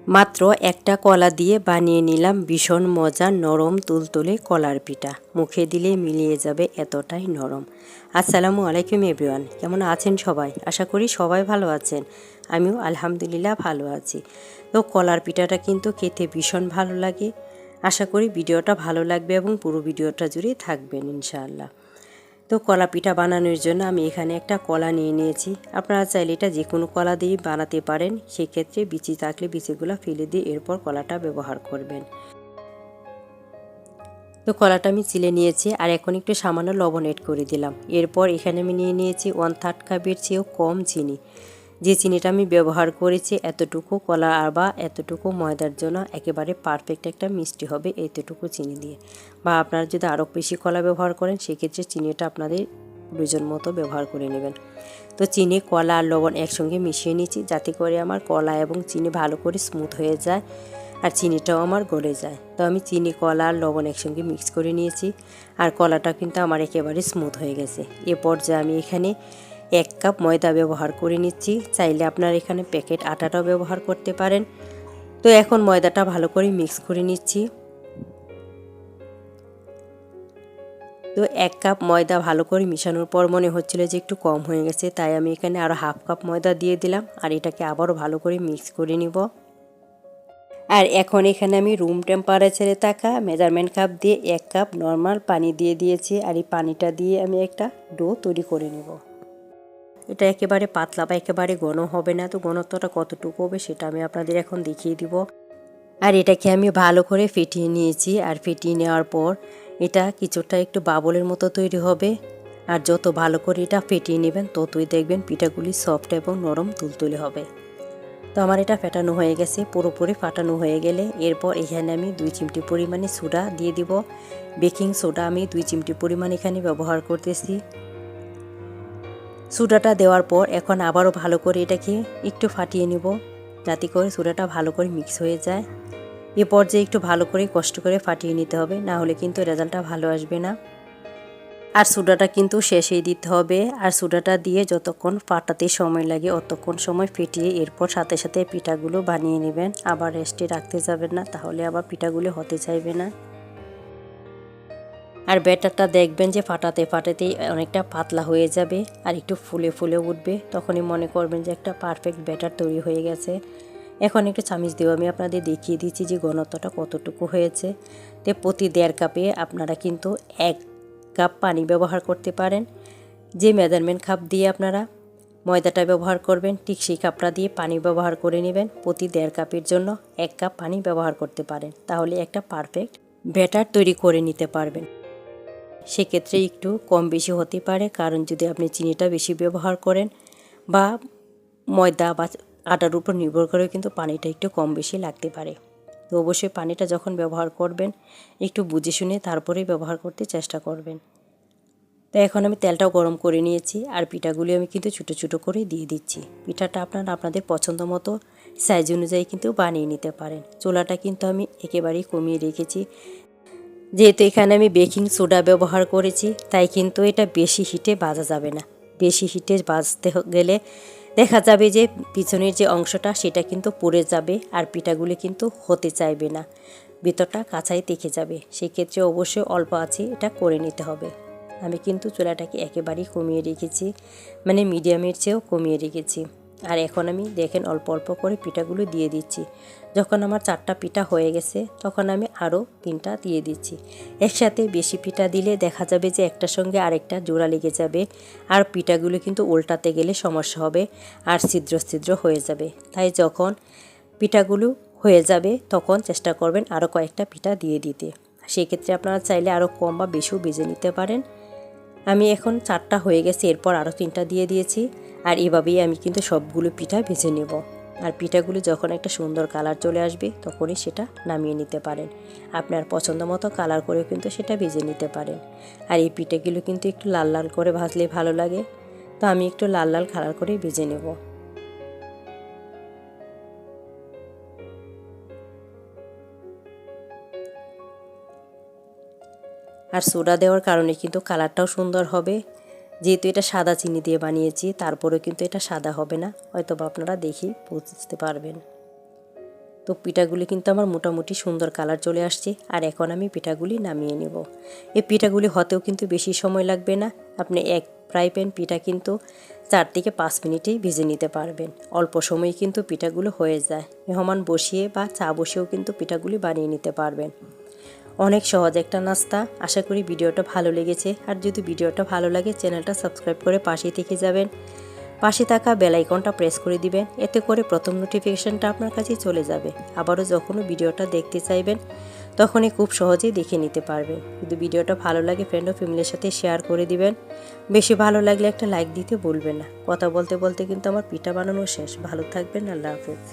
মাত্র একটা কলা দিয়ে বানিয়ে নিলাম ভীষণ মজার নরম তুলতুলে কলার পিঠা। মুখে দিলে মিলিয়ে যাবে এতটাই নরম। আসসালামু আলাইকুম এভরিওয়ান, কেমন আছেন সবাই? আশা করি সবাই ভালো আছেন। আমিও আলহামদুলিল্লাহ ভালো আছি। তো কলার পিঠাটা কিন্তু খেতে ভীষণ ভালো লাগে। আশা করি ভিডিওটা ভালো লাগবে এবং পুরো ভিডিওটা জুড়ে থাকবেন ইনশাআল্লাহ। তো কলা পিঠা বানানোর জন্য আমি এখানে একটা কলা নিয়ে নিয়েছি। আপনারা চাইলে এটা যে কোনো কলা দিয়ে বানাতে পারেন। সেক্ষেত্রে বিচি থাকলে বিচিগুলো ফেলে দিয়ে এরপর কলাটা ব্যবহার করবেন। তো কলাটা আমি চিলে নিয়েছি আর এখন একটু সামান্য লবণ এড করে দিলাম। এরপর এখানে আমি নিয়ে নিয়েছি 1/3 কাপের চেয়েও কম চিনি। যে চিনিটা আমি ব্যবহার করেছি এতটুকু কলা আর বা এতটুকু ময়দার জন্য একেবারে পারফেক্ট একটা মিষ্টি হবে এতটুকু চিনি দিয়ে। বা আপনারা যদি আরও বেশি কলা ব্যবহার করেন সেক্ষেত্রে চিনিটা আপনাদের প্রয়োজন মতো ব্যবহার করে নেবেন। তো চিনি, কলা আর লবণ একসঙ্গে মিশিয়ে নিচ্ছি যাতে করে আমার কলা এবং চিনি ভালো করে স্মুথ হয়ে যায় আর চিনিটাও আমার গলে যায়। তো আমি চিনি, কলা আর লবণ একসঙ্গে মিক্স করে নিয়েছি আর কলাটা কিন্তু আমার একেবারে স্মুথ হয়ে গেছে। এ পর্যায়ে আমি এখানে 1 কাপ ময়দা ব্যবহার করে নিচ্ছি। চাইলে আপনারা এখানে প্যাকেট আটাটাও ব্যবহার করতে পারেন। তো এখন ময়দাটা ভালো করে মিক্স করে নিচ্ছি। তো 1 কাপ ময়দা ভালো করে মিশানোর পর মনে হচ্ছিল যে একটু কম হয়ে গেছে, তাই আমি এখানে আরও 1/2 কাপ ময়দা দিয়ে দিলাম আর এটাকে আবারও ভালো করে মিক্স করে নিব। আর এখন এখানে আমি রুম টেম্পারেচারে থাকা মেজারমেন্ট কাপ দিয়ে 1 কাপ নর্মাল পানি দিয়ে দিয়েছি আর এই পানিটা দিয়ে আমি একটা ডো তৈরি করে নেব। এটা একেবারে পাতলা বা একেবারে ঘন হবে না। তো ঘনত্বটা কতটুকু হবে সেটা আমি আপনাদের এখন দেখিয়ে দিব। আর এটাকে আমি ভালো করে ফেটিয়ে নিয়েছি আর ফেটিয়ে নেওয়ার পর এটা কিছুটা একটু বাবলের মতো তৈরি হবে। আর যত ভালো করে এটা ফেটিয়ে নেবেন ততই দেখবেন পিঠাগুলি সফট এবং নরম তুলতুলে হবে। তো আমার এটা ফেটানো হয়ে গেছে। পুরোপুরি ফাটানো হয়ে গেলে এরপর এখানে আমি 2 চিমটি পরিমাণে সোডা দিয়ে দিব। বেকিং সোডা আমি 2 চিমটি পরিমাণ এখানে ব্যবহার করতেছি। সোডাটা দেওয়ার পর এখন আবারও ভালো করে এটাকে একটু ফাটিয়ে নিব যাতে করে সোডাটা ভালো করে মিক্স হয়ে যায়। এ পর্যায়ে একটু ভালো করে কষ্ট করে ফাটিয়ে নিতে হবে, না হলে কিন্তু রেজাল্টটা ভালো আসবে না। আর সোডাটা কিন্তু শেষেই দিতে হবে। আর সোডাটা দিয়ে যতক্ষণ ফাটাতে সময় লাগে অতক্ষণ সময় ফেটিয়ে এরপর সাথে সাথে পিঠাগুলো বানিয়ে নেবেন। আবার রেস্টে রাখতে যাবেন না, তাহলে আবার পিঠাগুলো হতে চাইবে না। আর ব্যাটারটা দেখবেন যে ফাটাতে ফাটাতেই অনেকটা পাতলা হয়ে যাবে আর একটু ফুলে ফুলে উঠবে। তখনই মনে করবেন যে একটা পারফেক্ট ব্যাটার তৈরি হয়ে গেছে। এখন একটু চামচ দিয়ে আমি আপনাদের দেখিয়ে দিচ্ছি যে ঘনত্বটা কতটুকু হয়েছে। তো প্রতি 1.5 কাপে আপনারা কিন্তু 1 কাপ পানি ব্যবহার করতে পারেন। যে মেজারমেন্ট কাপ দিয়ে আপনারা ময়দাটা ব্যবহার করবেন ঠিক সেই কাপটা দিয়ে পানি ব্যবহার করে নেবেন। প্রতি 1.5 কাপের জন্য 1 কাপ পানি ব্যবহার করতে পারেন, তাহলে একটা পারফেক্ট ব্যাটার তৈরি করে নিতে পারবেন। সেক্ষেত্রে একটু কম বেশি হতে পারে, কারণ যদি আপনি চিনিটা বেশি ব্যবহার করেন বা ময়দা বা আটার উপর নির্ভর করে কিন্তু পানিটা একটু কম বেশি লাগতে পারে। তো অবশ্যই পানিটা যখন ব্যবহার করবেন একটু বুঝে শুনে তারপরেই ব্যবহার করতে চেষ্টা করবেন। তো এখন আমি তেলটাও গরম করে নিয়েছি আর পিঠাগুলি আমি কিন্তু ছোটো ছোটো করে দিয়ে দিচ্ছি। পিঠাটা আপনারা আপনাদের পছন্দ মতো সাইজ অনুযায়ী কিন্তু বানিয়ে নিতে পারেন। চুলাটা কিন্তু আমি একেবারেই কমিয়ে রেখেছি, যেহেতু এখানে আমি বেকিং সোডা ব্যবহার করেছি তাই কিন্তু এটা বেশি হিটে ভাজা যাবে না। বেশি হিটে ভাজতে গেলে দেখা যাবে যে পিছনের যে অংশটা সেটা কিন্তু পুড়ে যাবে আর পিঠাগুলি কিন্তু হতে চাইবে না, ভিতরটা কাঁচাই থেকে যাবে। সেক্ষেত্রে অবশ্যই অল্প আছে এটা করে নিতে হবে। আমি কিন্তু চুলাটাকে একেবারেই কমিয়ে রেখেছি, মানে মিডিয়ামের চেয়েও কমিয়ে রেখেছি। আর এখন আমি দেখেন অল্প অল্প করে পিঠাগুলো দিয়ে দিচ্ছি। যখন আমার 4টা পিঠা হয়ে গেছে তখন আমি আরও 3টা দিয়ে দিচ্ছি। একসাথে বেশি পিঠা দিলে দেখা যাবে যে একটার সঙ্গে আরেকটা জোড়া লেগে যাবে আর পিঠাগুলো কিন্তু উল্টাতে গেলে সমস্যা হবে আর ছিদ্র ছিদ্র হয়ে যাবে। তাই যখন পিঠাগুলো হয়ে যাবে তখন চেষ্টা করবেন আরও কয়েকটা পিঠা দিয়ে দিতে। সেক্ষেত্রে আপনারা চাইলে আরও কম বা বেশিও ভেজে নিতে পারেন। আমি এখন 4টা হয়ে গেছে, এরপর আরও 3টা দিয়ে দিয়েছি আর এভাবেই আমি কিন্তু সবগুলো পিঠা ভেজে নেব। আর পিঠাগুলো যখন একটা সুন্দর কালার চলে আসবে তখনই সেটা নামিয়ে নিতে পারেন। আপনার পছন্দ মতো কালার করে কিন্তু সেটা ভেজে নিতে পারেন। আর এই পিঠাগুলো কিন্তু একটু লাল লাল করে ভাজলে ভালো লাগে, তো আমি একটু লাল লাল কালার করে ভেজে নেব। আর সোডা দেওয়ার কারণে কিন্তু কালারটাও সুন্দর হবে। যেহেতু এটা সাদা চিনি দিয়ে বানিয়েছি তারপরেও কিন্তু এটা সাদা হবে না, হয়তো বা আপনারা দেখি বুঝতে পারবেন। তো তো পিঠাগুলি কিন্তু আমার মোটামুটি সুন্দর কালার চলে আসছে। আর এখন আমি পিঠাগুলি নামিয়ে নেব। এই পিঠাগুলি হতেও কিন্তু বেশি সময় লাগবে না। আপনি এক ফ্রাই প্যান পিঠা কিন্তু 4 থেকে 5 মিনিটেই ভেজে নিতে পারবেন। অল্প সময়ে কিন্তু পিঠাগুলো হয়ে যায়। মেহমান বসিয়ে বা চা বসেও কিন্তু পিঠাগুলি বানিয়ে নিতে পারবেন। অনেক সহজ একটা নাস্তা। আশা করি ভিডিওটা ভালো লেগেছে। আর যদি ভিডিওটা ভালো লাগে চ্যানেলটা সাবস্ক্রাইব করে পাশেই থেকে যাবেন। পাশে থাকা বেল আইকনটা প্রেস করে দিবেন। এতে করে প্রথম নোটিফিকেশনটা আপনার কাছে চলে যাবে। আবারও যখনও ভিডিওটা দেখতে চাইবেন তখনই খুব সহজেই দেখে নিতে পারবেন। যদি ভিডিওটা ভালো লাগে ফ্রেন্ড ও ফ্যামিলির সাথে শেয়ার করে দিবেন। বেশি ভালো লাগলে একটা লাইক দিতে ভুলবেন না। কথা বলতে বলতে কিন্তু আমার পিঠা বানানো শেষ। ভালো থাকবেন। আল্লাহ হাফেজ।